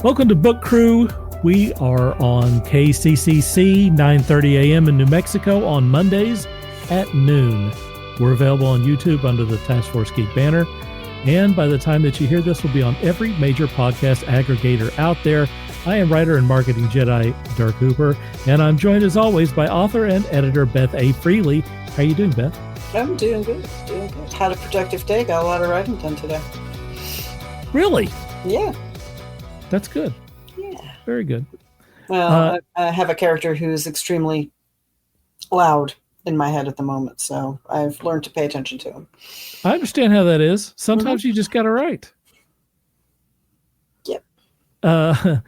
Welcome to Book Crew. We are on KCCC, 9:30 a.m. in New Mexico on Mondays at noon. We're available on YouTube under the Task Force Geek banner. And by the time that you hear this, we'll be on every major podcast aggregator out there. I am writer and marketing Jedi Dirk Hooper, and I'm joined as always by author and editor Beth A. Freely. How you doing, Beth? I'm doing good. Had a productive day. Got a lot of writing done today. Really? Yeah. That's good. Yeah. Very good. Well, I have a character who's extremely loud in my head at the moment, so I've learned to pay attention to him. I understand how that is. Sometimes you just got to write. Yep. I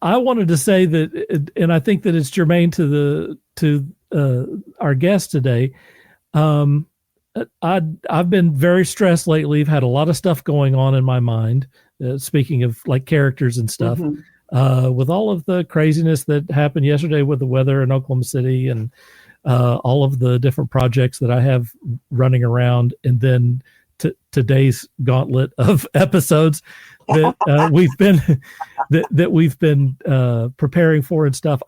wanted to say that, and I think that it's germane to our guest today. I've been very stressed lately. I've had a lot of stuff going on in my mind. Speaking of like characters and stuff, with all of the craziness that happened yesterday with the weather in Oklahoma City and all of the different projects that I have running around, and then today's gauntlet of episodes that we've been preparing for and stuff.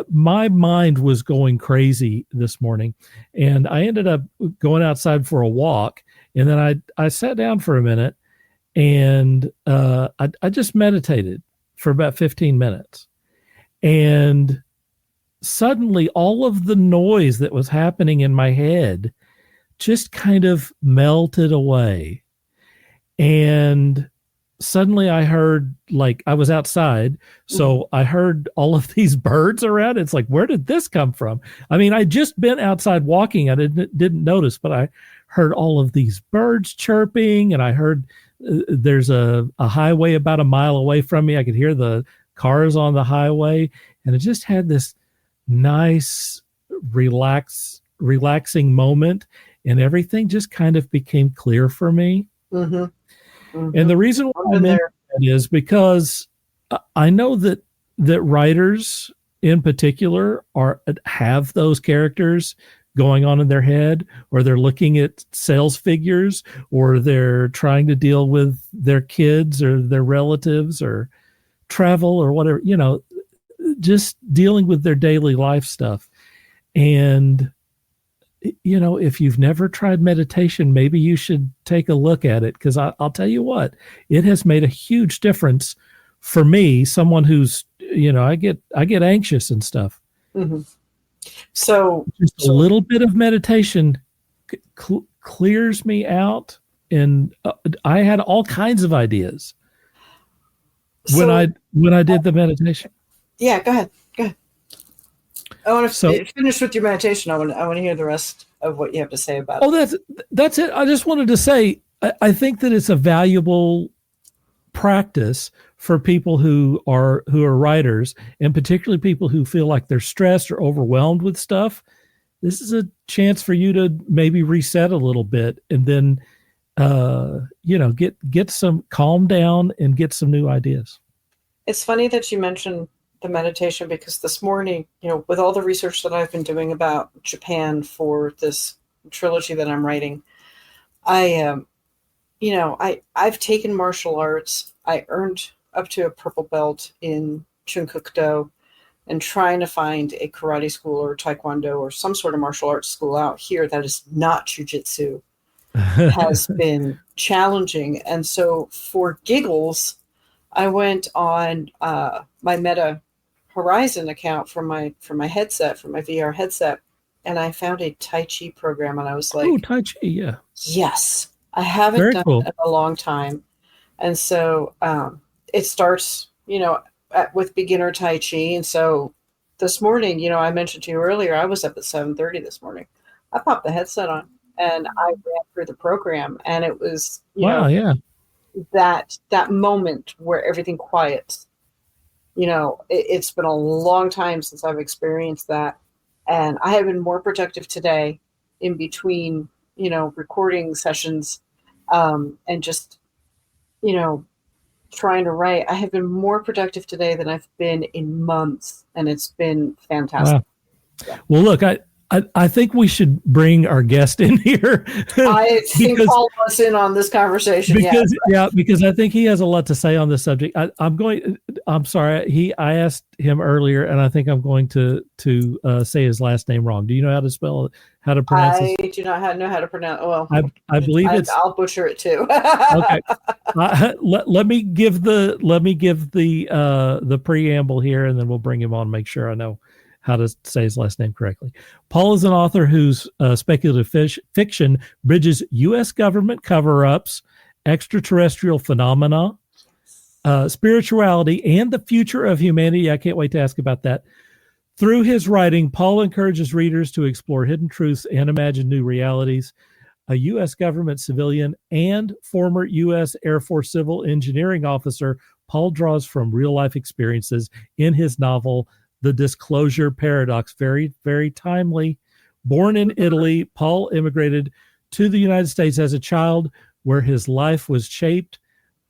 My mind was going crazy this morning, and I ended up going outside for a walk, and then I sat down for a minute, and I just meditated for about 15 minutes, and suddenly all of the noise that was happening in my head just kind of melted away. And suddenly I heard, like, I was outside, so I heard all of these birds around. It's like, where did this come from? I mean, I'd just been outside walking. I didn't notice, but I heard all of these birds chirping, and I heard there's a highway about a mile away from me. I could hear the cars on the highway, and it just had this nice, relaxing moment, and everything just kind of became clear for me. And the reason why I mention that is because I know that writers in particular have those characters going on in their head, or they're looking at sales figures, or they're trying to deal with their kids or their relatives or travel or whatever, just dealing with their daily life stuff. And if you've never tried meditation, maybe you should take a look at it, because I'll tell you what, it has made a huge difference for me, someone who's, I get anxious and stuff. So just a little bit of meditation clears me out, and I had all kinds of ideas when I did the meditation. Yeah, go ahead. I want to finish with your meditation. I want to hear the rest of what you have to say about it. Oh, that's it. I just wanted to say, I think that it's a valuable practice for people who are writers, and particularly people who feel like they're stressed or overwhelmed with stuff. This is a chance for you to maybe reset a little bit, and then get some calm down and get some new ideas. It's funny that you mentioned the meditation, because this morning, with all the research that I've been doing about Japan for this trilogy that I'm writing, I've taken martial arts. I earned up to a purple belt in Chunkookdo, and trying to find a karate school or taekwondo or some sort of martial arts school out here that is not jujitsu has been challenging. And so for giggles, I went on my Meta Horizon account for my headset, for my VR headset, and I found a Tai Chi program, and I was like, "Oh, Tai Chi, yeah, yes, I haven't done it in a long time." And so it starts, with beginner Tai Chi. And so this morning, I mentioned to you earlier, I was up at 7:30 this morning. I popped the headset on and I ran through the program, and it was, that moment where everything quiets. It's been a long time since I've experienced that. And I have been more productive today in between, recording sessions, and just, trying to write. I have been more productive today than I've been in months, and it's been fantastic. Wow. Well, look, I think we should bring our guest in here. I think because Paul wants in on this conversation. because I think he has a lot to say on this subject. I'm sorry. I asked him earlier, and I think I'm going to say his last name wrong. Do you know how to spell it? How to pronounce it? I do not know how to pronounce. Well, I believe I'll butcher it too. Okay. Let me give the preamble here, and then we'll bring him on and make sure I know how to say his last name correctly. Paul is an author whose speculative fiction bridges U.S. government cover-ups, extraterrestrial phenomena, spirituality, and the future of humanity. I can't wait to ask about that. Through his writing, Paul encourages readers to explore hidden truths and imagine new realities. A U.S. government civilian and former U.S. Air Force civil engineering officer, Paul draws from real-life experiences in his novel, The Disclosure Paradox. Very, very timely. Born in Italy, Paul immigrated to the United States as a child, where his life was shaped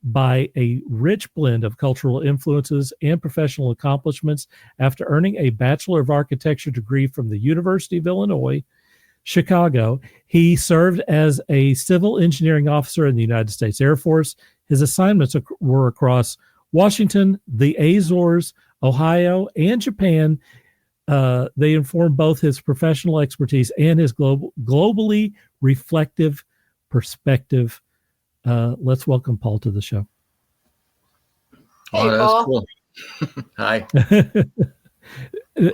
by a rich blend of cultural influences and professional accomplishments. After earning a Bachelor of Architecture degree from the University of Illinois, Chicago, he served as a civil engineering officer in the United States Air Force. His assignments were across Washington, the Azores, Ohio, and Japan. They inform both his professional expertise and his globally reflective perspective. Let's welcome Paul to the show. Hey, Paul. Cool. Hi.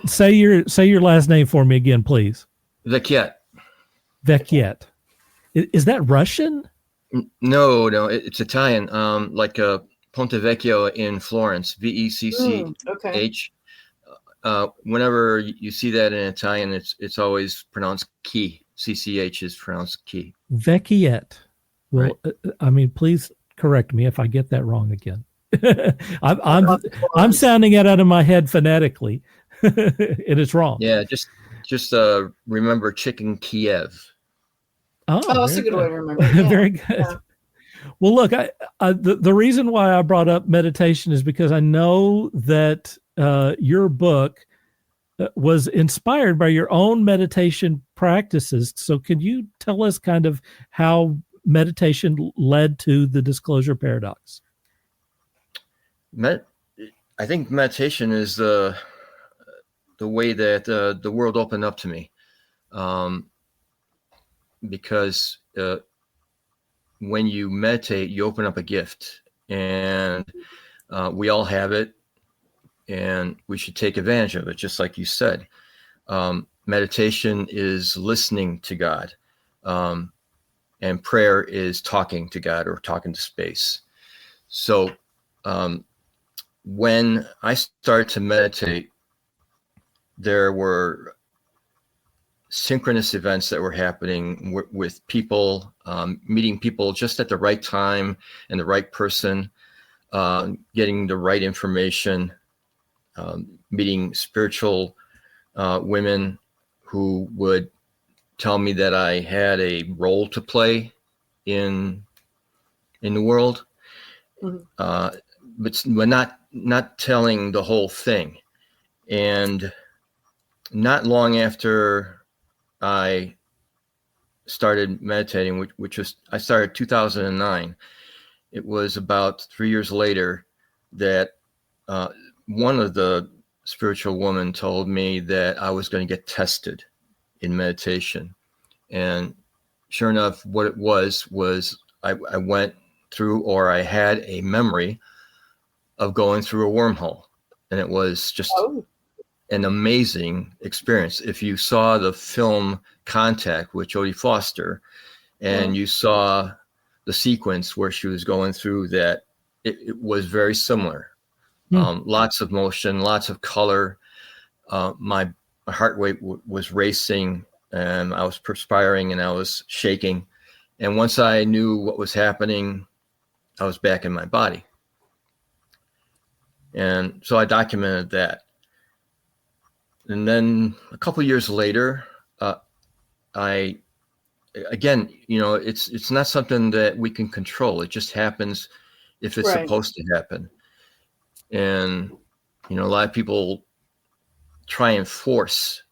Say your last name for me again, please. Vecchiet. Vecchiet. Is that Russian? No, it's Italian. Like Ponte Vecchio in Florence, Vecch. Okay. Whenever you see that in Italian, it's always pronounced key. CCH is pronounced key. Vecchiet. Well, right. Please correct me if I get that wrong again. I'm sounding it out of my head phonetically, and it's wrong. Yeah, just remember chicken Kiev. Oh, that's a good way to remember. Yeah. Very good. Yeah. Well, look, the reason why I brought up meditation is because I know that your book was inspired by your own meditation practices. So can you tell us kind of how meditation led to the Disclosure Paradox? I think meditation is the way that the world opened up to me. Because when you meditate, you open up a gift, and we all have it, and we should take advantage of it, just like you said. Meditation is listening to God, and prayer is talking to God or talking to space. So when I started to meditate, there were synchronous events that were happening with people, meeting people just at the right time and the right person, getting the right information, meeting spiritual women who would tell me that I had a role to play in the world, but not telling the whole thing. And not long after I started meditating, which was, I started 2009. It was about 3 years later that one of the spiritual women told me that I was going to get tested in meditation. And sure enough, what it was I went through, or I had a memory of going through a wormhole. And it was just an amazing experience. If you saw the film Contact with Jodie Foster, and you saw the sequence where she was going through that, it was very similar. Lots of motion, lots of color. My heart rate was racing, and I was perspiring, and I was shaking. And once I knew what was happening, I was back in my body. And so I documented that. And then a couple of years later, it's not something that we can control. It just happens if it's supposed to happen. And, a lot of people try and force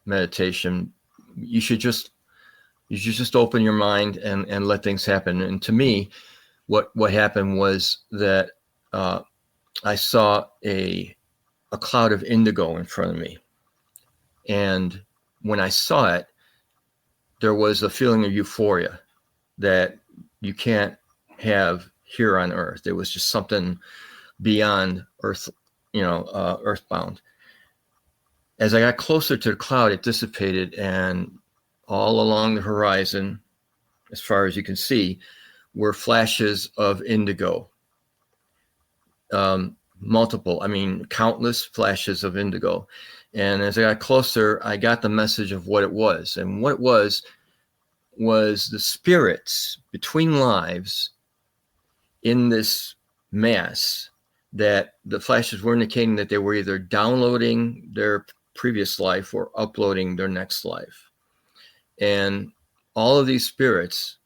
meditation. You should just open your mind and let things happen. And to me, what happened was that I saw a cloud of indigo in front of me. And when I saw it, there was a feeling of euphoria that you can't have here on Earth. It was just something beyond Earth, earthbound. As I got closer to the cloud, it dissipated, and all along the horizon, as far as you can see, were flashes of indigo. Countless flashes of indigo. And as I got closer, I got the message of what it was. And what it was the spirits between lives in this mass, that the flashes were indicating that they were either downloading their previous life or uploading their next life. And all of these spirits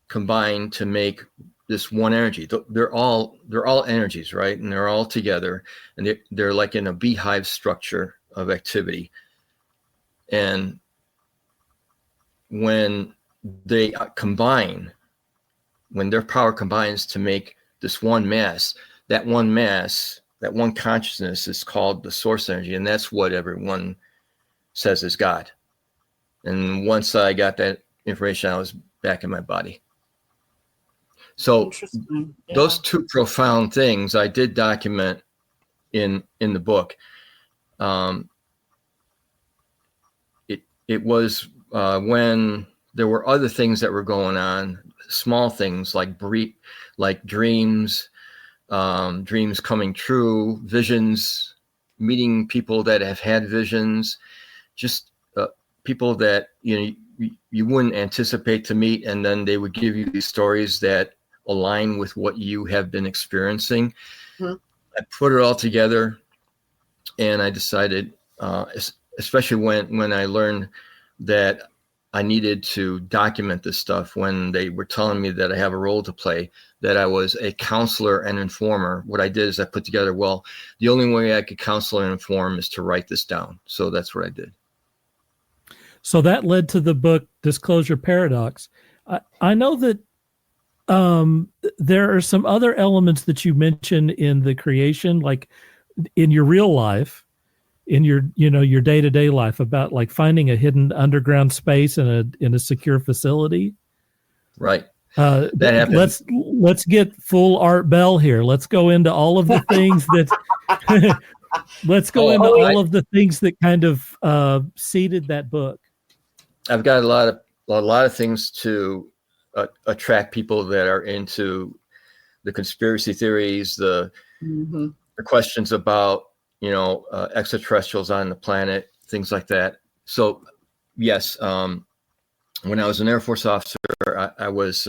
combine to make this one energy. They're all energies, right? And they're all together, and they're like in a beehive structure of activity. And when they combine, when their power combines to make this one mass, that one consciousness is called the source energy. And that's what everyone says is God. And once I got that information, I was back in my body. So those two profound things I did document in the book. It was when there were other things that were going on, small things like dreams, dreams coming true, visions, meeting people that have had visions, just people that you wouldn't anticipate to meet, and then they would give you these stories that align with what you have been experiencing. Mm-hmm. I put it all together, and I decided, especially when I learned that I needed to document this stuff, when they were telling me that I have a role to play, that I was a counselor and informer. What I did is I put together, the only way I could counsel and inform is to write this down. So that's what I did. So that led to the book Disclosure Paradox. I know that there are some other elements that you mentioned in the creation, like in your real life, in your day-to-day life, about like finding a hidden underground space in a secure facility. Right. That happened. Let's get full Art Bell here. Let's go into all of the things that let's go into all of the things that kind of seeded that book. I've got a lot of things to attract people that are into the conspiracy theories, the questions about extraterrestrials on the planet, things like that. So yes, when I was an Air Force officer, I was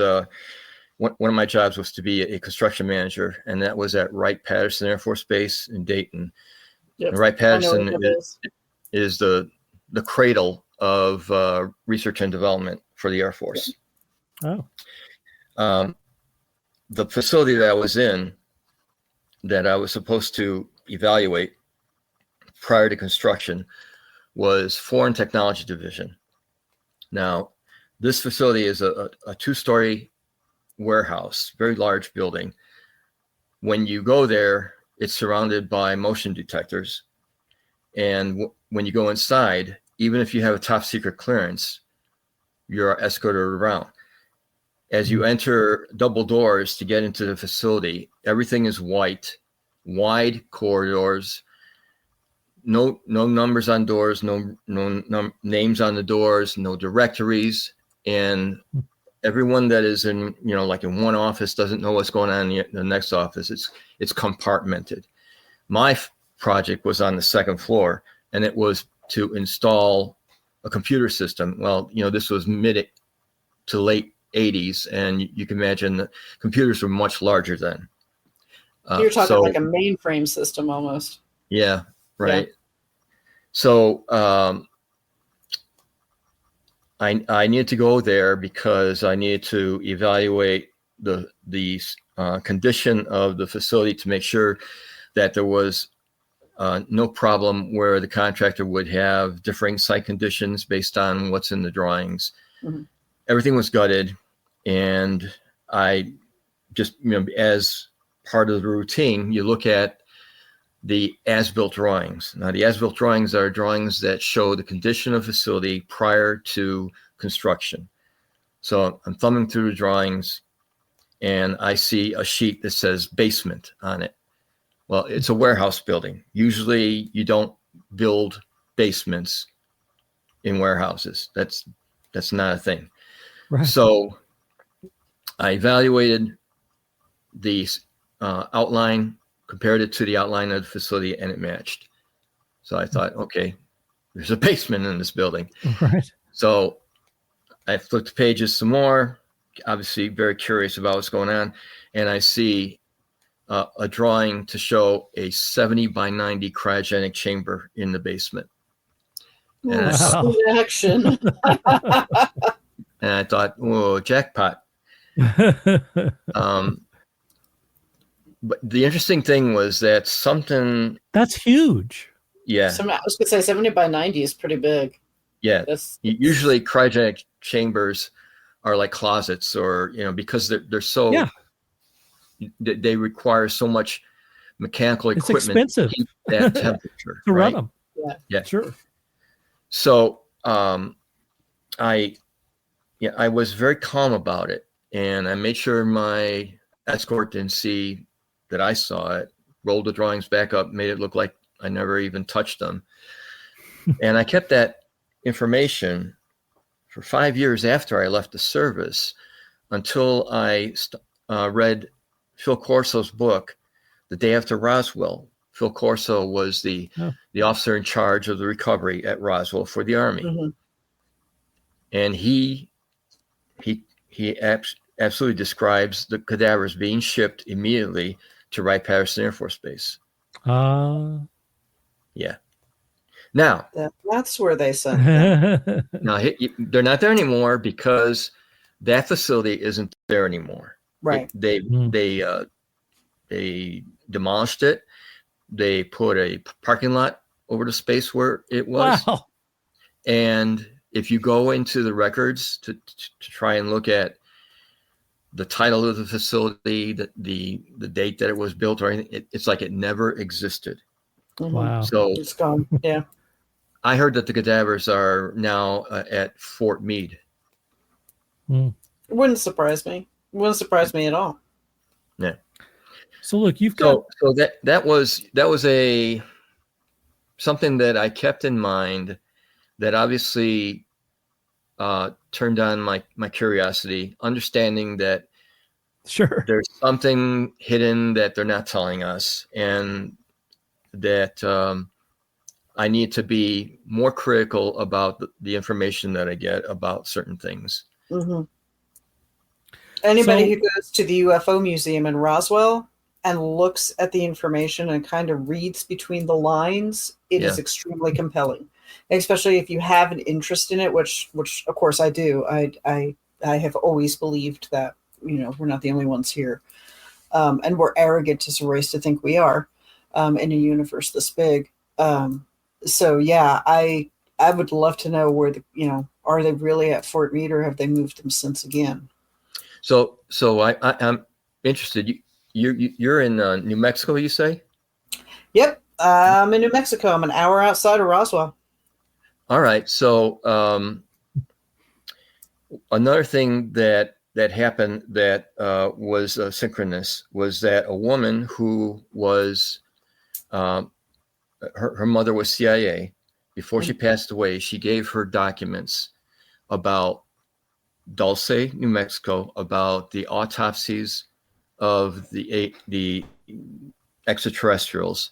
one of my jobs was to be a construction manager, and that was at Wright-Patterson Air Force Base in Dayton. Yep. And Wright-Patterson is the cradle of research and development for the Air Force. Oh. The facility that I was in, that I was supposed to evaluate prior to construction, was Foreign Technology Division. Now, this facility is a two-story warehouse, very large building. When you go there, it's surrounded by motion detectors. And when you go inside, even if you have a top secret clearance, you're escorted around. As you enter double doors to get into the facility, everything is white, wide corridors, no numbers on doors, no names on the doors, no directories. And everyone that is in, like in one office doesn't know what's going on in the next office. It's compartmented. My project was on the second floor, and it was to install a computer system. Well, this was mid to late 80s, and you can imagine the computers were much larger then. You're talking like a mainframe system almost. Yeah, right. Yeah. So I needed to go there because I needed to evaluate the condition of the facility to make sure that there was No problem where the contractor would have differing site conditions based on what's in the drawings. Mm-hmm. Everything was gutted, and I just, as part of the routine, you look at the as-built drawings. Now, the as-built drawings are drawings that show the condition of the facility prior to construction. So I'm thumbing through the drawings, and I see a sheet that says basement on it. Well, it's a warehouse building. Usually you don't build basements in warehouses. That's not a thing. Right. So I evaluated the outline, compared it to the outline of the facility, and it matched. So I thought, okay, there's a basement in this building. Right. So I flipped the pages some more, obviously very curious about what's going on. And I see a drawing to show a 70 by 90 cryogenic chamber in the basement. And Wow. Action. I thought, whoa, jackpot. But the interesting thing was that something. That's huge. Yeah. I was going to say 70 by 90 is pretty big. Yeah. Usually cryogenic chambers are like closets, or, because they're so. Yeah. They require so much mechanical equipment. It's expensive to keep that temperature to right? run them. Yeah. Sure. So I was very calm about it, and I made sure my escort didn't see that I saw it, rolled the drawings back up, made it look like I never even touched them. And I kept that information for 5 years after I left the service, until I read Phil Corso's book, The Day After Roswell. Phil Corso was the officer in charge of the recovery at Roswell for the Army. Mm-hmm. And he absolutely describes the cadavers being shipped immediately to Wright-Patterson Air Force Base. Yeah. Now, that's where they sent them. Now, they're not there anymore because that facility isn't there anymore. Right. They demolished it. They put a parking lot over the space where it was. Wow. And if you go into the records to try and look at the title of the facility, the date that it was built, or anything, it's like it never existed. Mm-hmm. Wow. So it's gone. Yeah. I heard that the cadavers are now at Fort Meade. It wouldn't surprise me. It wouldn't surprise me at all. Yeah. So look, you've got so that was something that I kept in mind, that obviously turned on my curiosity, understanding that sure there's something hidden that they're not telling us, and that I need to be more critical about the information that I get about certain things. Mm-hmm. Anybody who goes to the UFO Museum in Roswell and looks at the information and kind of reads between the lines, it is extremely compelling, especially if you have an interest in it, which of course I do. I have always believed that, we're not the only ones here. And we're arrogant as a race to think we are in a universe this big. So yeah, I would love to know where are they really at Fort Meade, or have they moved them since again? So I'm interested. You're in New Mexico, you say? Yep, I'm in New Mexico. I'm an hour outside of Roswell. All right. So another thing that happened that was synchronous was that a woman who was her mother was CIA. Before she passed away, she gave her documents about Dulce, New Mexico, about the autopsies of the extraterrestrials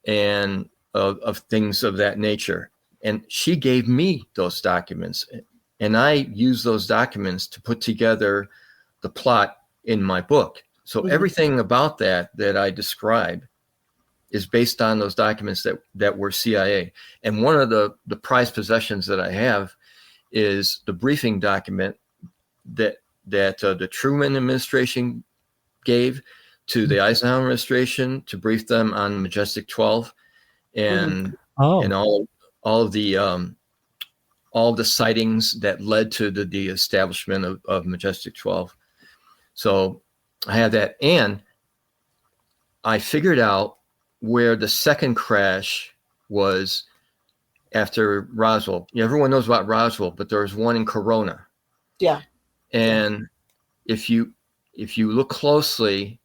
and of things of that nature. And she gave me those documents, and I used those documents to put together the plot in my book. So everything about that I describe is based on those documents that were CIA. And one of the prized possessions that I have is the briefing document that the Truman administration gave to the Eisenhower administration to brief them on Majestic 12. and Oh, and all of the sightings that led to the establishment of Majestic 12. So I have that, and I figured out where the second crash was after Roswell. Everyone knows about Roswell, but there was one in Corona. Yeah. And if you look closely,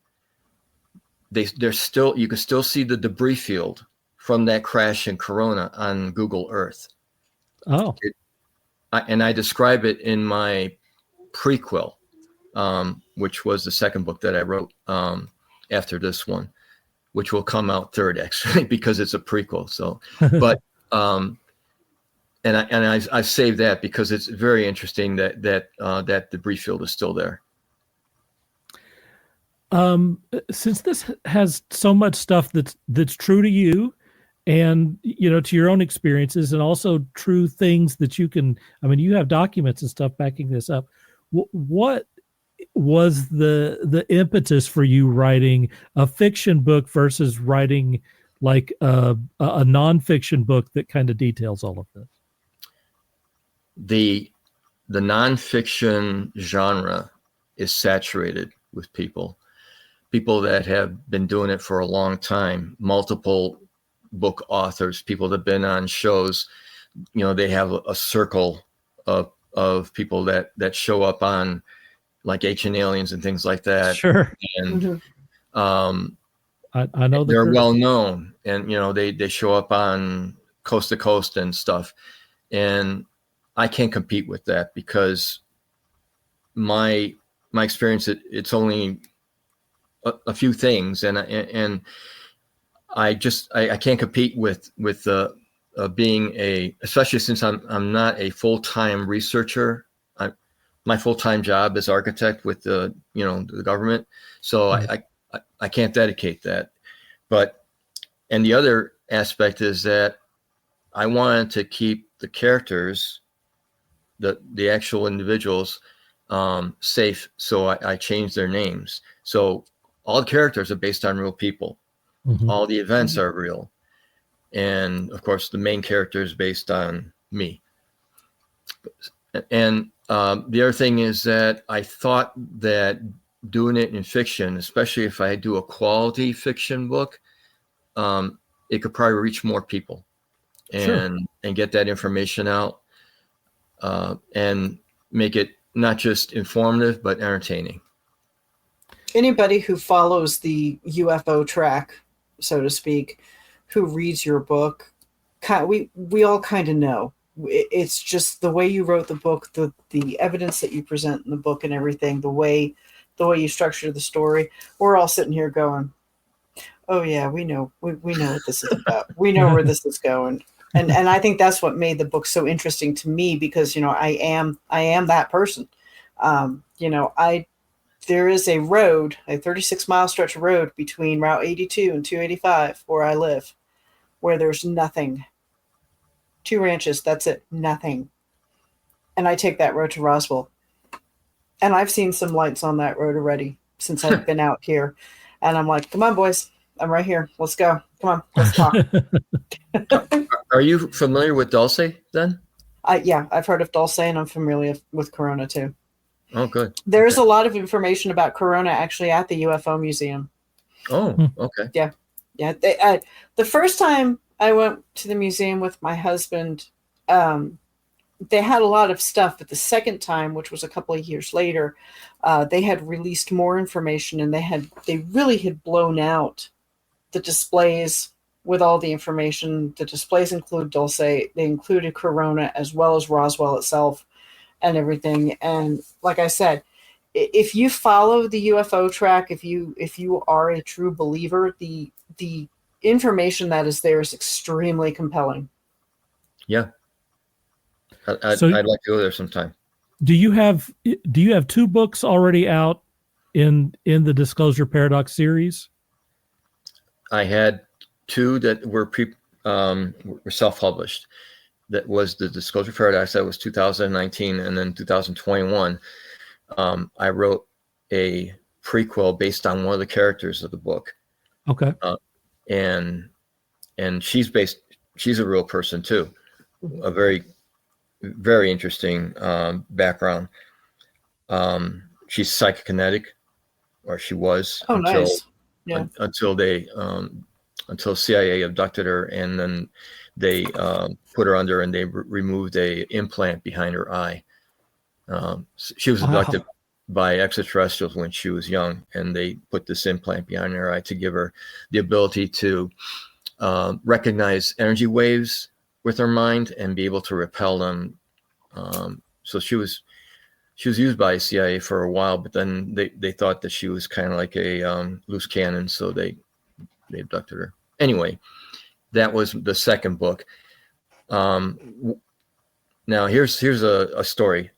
there's still, you can still see the debris field from that crash in Corona on Google Earth. oh, And I describe it in my prequel, which was the second book that I wrote after this one, which will come out third actually because it's a prequel. So, but and I've saved that because it's very interesting that debris field is still there. Since this has so much stuff that's true to you, and to your own experiences, and also true things that you can, I mean, you have documents and stuff backing this up. What was the impetus for you writing a fiction book versus writing like a nonfiction book that kind of details all of this? The nonfiction genre is saturated with people that have been doing it for a long time, multiple book authors, people that have been on shows. They have a circle of people that show up on like Ancient Aliens and things like that. Sure. And I know they're well known, and they show up on Coast to Coast and stuff. And I can't compete with that because my experience, it's only a few things, and I can't compete with being especially since I'm not a full-time researcher. My full-time job is architect with the government, so right. I can't dedicate that. And the other aspect is that I wanted to keep the characters, the actual individuals, safe, so I changed their names. So all the characters are based on real people. Mm-hmm. All the events are real. And of course, the main character is based on me. And the other thing is that I thought that doing it in fiction, especially if I do a quality fiction book, it could probably reach more people and get that information out and make it not just informative, but entertaining. Anybody who follows the UFO track, so to speak, who reads your book, we all kind of know. It's just the way you wrote the book, the evidence that you present in the book and everything, the way you structure the story. We're all sitting here going, oh yeah, we know what this is about. We know where this is going. And I think that's what made the book so interesting to me, because I am that person. There is a road, a 36-mile stretch of road between Route 82 and 285 where I live, where there's nothing. 2 ranches, that's it, nothing. And I take that road to Roswell. And I've seen some lights on that road already since I've been out here. And I'm like, come on, boys, I'm right here. Let's go. Come on, let's talk. Are you familiar with Dulce then? Yeah, I've heard of Dulce, and I'm familiar with Corona too. Oh, good. There's a lot of information about Corona actually at the UFO Museum. Oh, okay. Yeah. The first time I went to the museum with my husband, they had a lot of stuff. But the second time, which was a couple of years later, they had released more information, and they really had blown out the displays with all the information. The displays include Dulce. They included Corona as well as Roswell itself and everything. And like I said, if you follow the UFO track, if you are a true believer, the information that is there is extremely compelling. Yeah. I'd like to go there sometime. Do you have 2 books already out in the Disclosure Paradox series? I had 2 that were self-published. That was the Disclosure Paradox. That was 2019, and then 2021, I wrote a prequel based on one of the characters of the book. Okay. And and she's a real person too. A very, very interesting background. She's psychokinetic, or she was, Oh, nice. Yeah. until CIA abducted her, and then they put her under, and they removed a implant behind her eye. She was abducted by extraterrestrials when she was young, and they put this implant behind her eye to give her the ability to recognize energy waves with her mind and be able to repel them. So she was used by CIA for a while, but then they thought that she was kind of like a loose cannon, so they abducted her. Anyway, that was the second book. Now here's a story.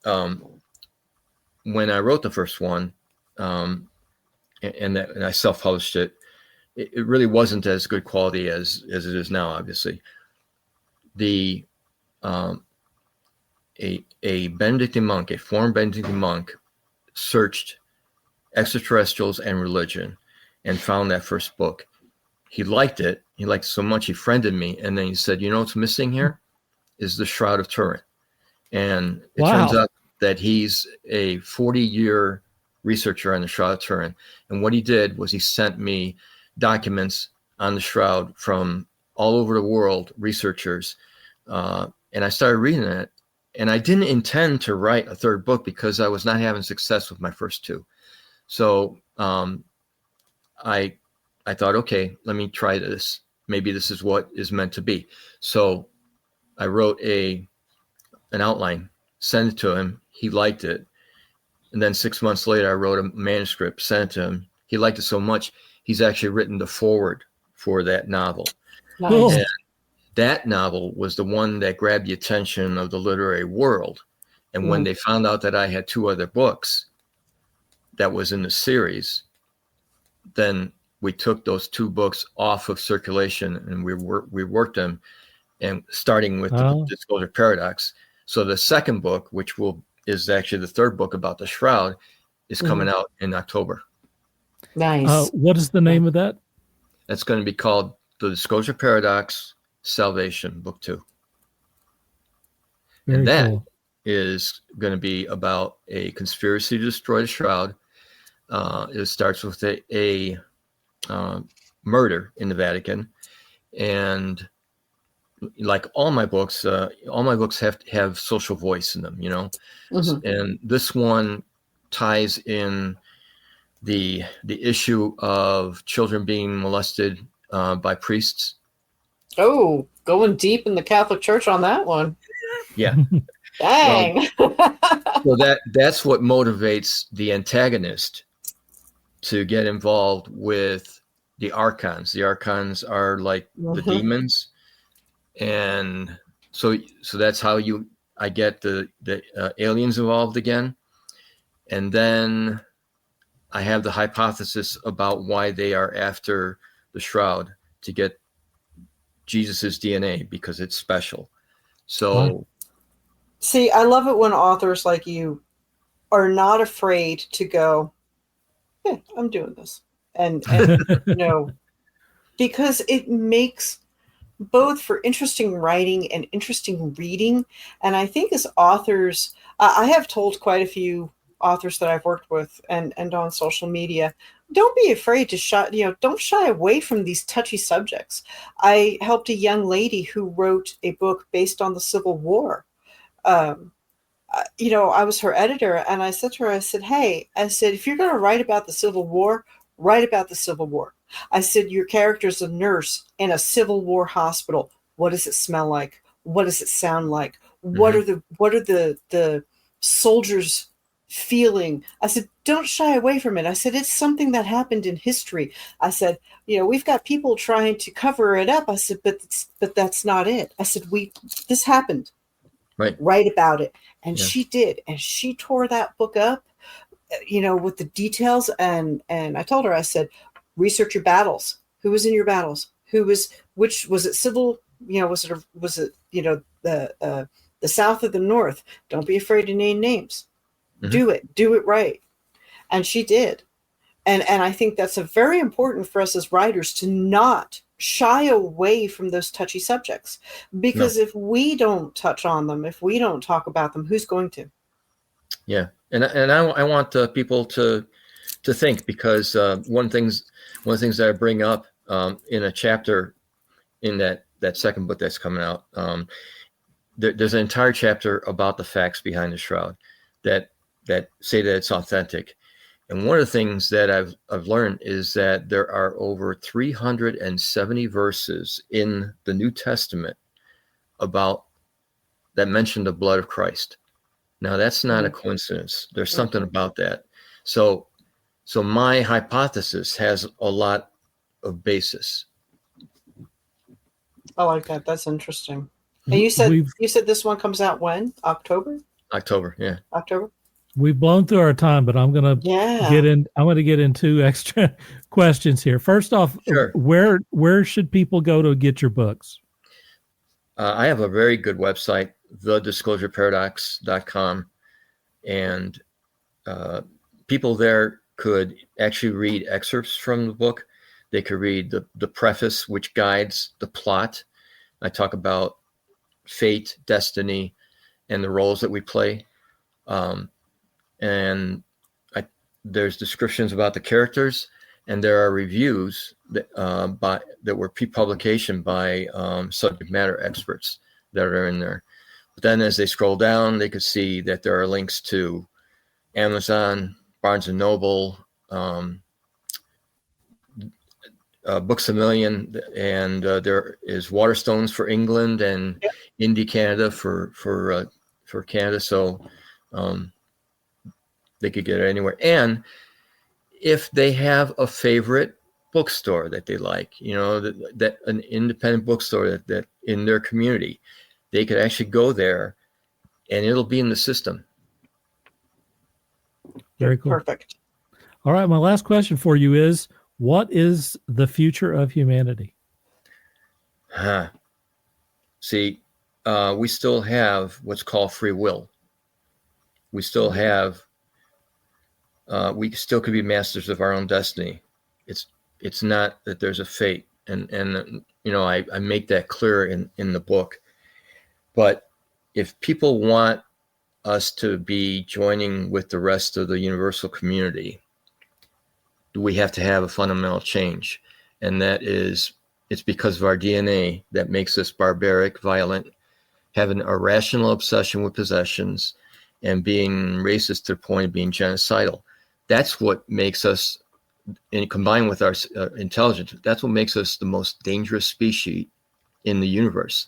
When I wrote the first one, and I self-published it, it really wasn't as good quality as it is now. Obviously, a Benedictine monk, a former Benedictine monk, searched extraterrestrials and religion, and found that first book. He liked it. He liked it so much he friended me, and then he said, "You know what's missing here is the Shroud of Turin." And it turns out that he's a 40-year researcher on the Shroud of Turin. And what he did was he sent me documents on the Shroud from all over the world, researchers. And I started reading it. And I didn't intend to write a third book because I was not having success with my first two. So I thought, okay, let me try this. Maybe this is what is meant to be. So I wrote an outline, sent it to him. He liked it. And then 6 months later, I wrote a manuscript, sent it to him. He liked it so much, he's actually written the foreword for that novel. Nice. And that novel was the one that grabbed the attention of the literary world. And when they found out that I had two other books that was in the series, then we took those two books off of circulation, and we worked them, and starting with the Disclosure Paradox. So the second book, which is actually the third book about the Shroud, is coming out in October. Nice. What is the name of that? That's going to be called The Disclosure Paradox Salvation, Book 2. Very and that cool. is going to be about a conspiracy to destroy the Shroud. It starts with a murder in the Vatican, and like all my books have social voice in them, you know. And this one ties in the issue of children being molested by priests. Oh, going deep in the Catholic Church on that one. Yeah. Dang. So that's what motivates the antagonist to get involved with the archons. The archons are like the demons. And so that's how I get the aliens involved again. And then I have the hypothesis about why they are after the Shroud, to get Jesus's DNA because it's special. So see, I love it when authors like you are not afraid to go, yeah, I'm doing this. And you know, because it makes both for interesting writing and interesting reading. And I think as authors, I have told quite a few authors that I've worked with and on social media, don't be afraid to don't shy away from these touchy subjects. I helped a young lady who wrote a book based on the Civil War. I was her editor, and I said to her, I said, hey, if you're going to write about the Civil War, write about the Civil War. I said, your character's a nurse in a Civil War hospital. What does it smell like? What does it sound like? What are the soldiers feeling? I said, don't shy away from it. I said, it's something that happened in history. I said, we've got people trying to cover it up. I said, but that's not it. I said, this happened. Right. Write about it. And she did. And she tore that book up, with the details. And I told her, I said, research your battles. Who was in your battles? Which was it civil? Was it the South or the North? Don't be afraid to name names. Do it right. And she did. And I think that's a very important for us as writers to not shy away from those touchy subjects, because if we don't touch on them, if we don't talk about them, who's going to? Yeah, and I want people to think, because one of the things that I bring up in a chapter in that second book that's coming out, there's an entire chapter about the facts behind the shroud that say that it's authentic. And one of the things that I've learned is that there are over 370 verses in the New Testament about that mention the blood of Christ. Now, that's not a coincidence. There's something about that. So my hypothesis has a lot of basis. I like that. That's interesting. And you said this one comes out when? October, yeah. October. We've blown through our time, but I'm going to get in. I'm going to get into extra questions here. First off, sure. Where should people go to get your books? I have a very good website, thedisclosureparadox.com, and people there could actually read excerpts from the book. They could read the preface, which guides the plot. I talk about fate, destiny, and the roles that we play. And there's descriptions about the characters, and there are reviews that were pre-publication by subject matter experts that are in there. But then as they scroll down, they could see that there are links to Amazon, Barnes and Noble, Books A Million, and there is Waterstones for England, and Indie Canada for Canada. So they could get it anywhere. And if they have a favorite bookstore that they like, that an independent bookstore that in their community, they could actually go there, and it'll be in the system. Very cool. Perfect. All right. My last question for you is, what is the future of humanity? See, we still have what's called free will. We still have, we still could be masters of our own destiny. It's not that there's a fate. And I make that clear in the book. But if people want us to be joining with the rest of the universal community, we have to have a fundamental change. And that is, it's because of our DNA that makes us barbaric, violent, having a rational obsession with possessions, and being racist to the point of being genocidal. That's what makes us, and combined with our intelligence, that's what makes us the most dangerous species in the universe.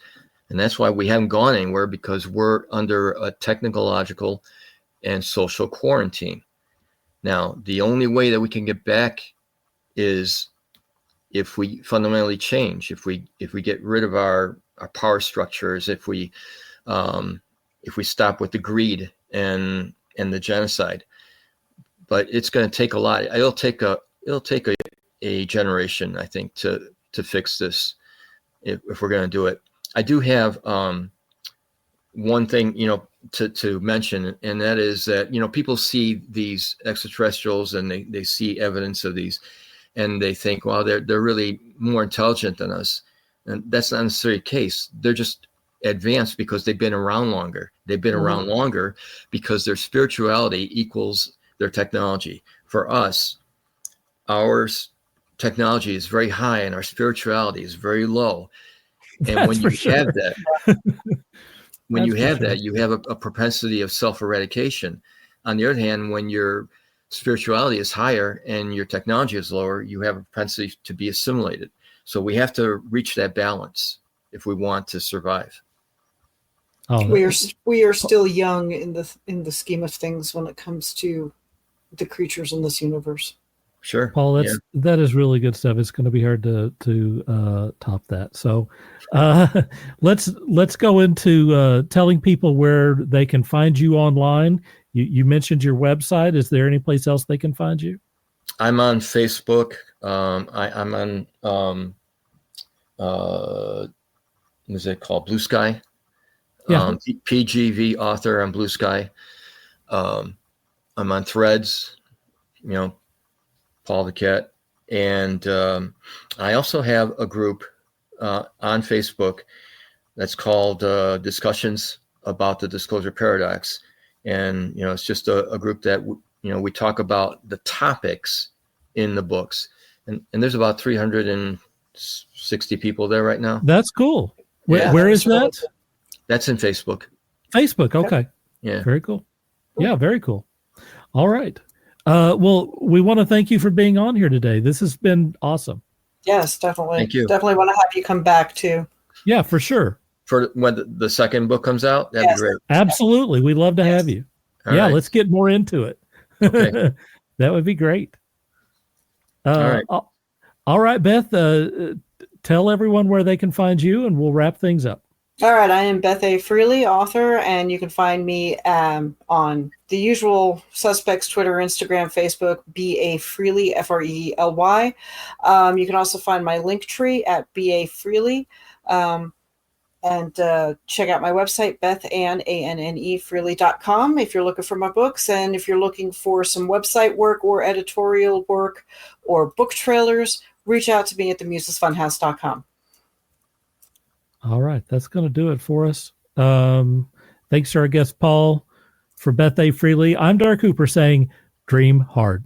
And that's why we haven't gone anywhere, because we're under a technological and social quarantine. Now, the only way that we can get back is if we fundamentally change, if we get rid of our power structures, if we stop with the greed and the genocide. But it's going to take a lot. It'll take a generation, I think, to fix this, if we're going to do it. I do have one thing, to mention, and that is that, people see these extraterrestrials and they see evidence of these, and they think, well, they're really more intelligent than us. And that's not necessarily the case. They're just advanced because they've been around longer. They've been around longer because their spirituality equals their technology. For us, our technology is very high and our spirituality is very low. And when you have that, you have a propensity of self-eradication. On the other hand, when your spirituality is higher and your technology is lower, you have a propensity to be assimilated. So we have to reach that balance if we want to survive. We are still young in the scheme of things when it comes to the creatures in this universe. Sure, Paul, that is really good stuff. It's going to be hard to top that. So let's go into telling people where they can find you online. You mentioned your website. Is there any place else they can find you? I'm on Facebook. I'm on what's it called? Blue Sky. Yeah. PGV author on Blue Sky. I'm on Threads. Paul Vecchiet, And I also have a group on Facebook that's called Discussions About the Disclosure Paradox. And, it's just a group that, we talk about the topics in the books. And there's about 360 people there right now. That's cool. Yeah, Where is that's really that? cool. That's in Facebook. Facebook. Okay. Yeah. Very cool. Yeah, very cool. All right. Well, we want to thank you for being on here today. This has been awesome. Yes, definitely. Thank you. Definitely want to have you come back too. Yeah, for sure. For when the second book comes out, that'd be great. Absolutely. We'd love to have you. All yeah, right. let's get more into it. Okay. That would be great. All right. All right, Beth, tell everyone where they can find you and we'll wrap things up. All right, I am Beth A. Freely, author, and you can find me on the usual suspects, Twitter, Instagram, Facebook, B.A. Freely, Frely. You can also find my link tree at B.A. Freely. And check out my website, BethAnne, Freely.com, if you're looking for my books. And if you're looking for some website work or editorial work or book trailers, reach out to me at themusesfunhouse.com. All right. That's going to do it for us. Thanks to our guest, Paul. For Beth A. Freely, I'm Dark Cooper saying, dream hard.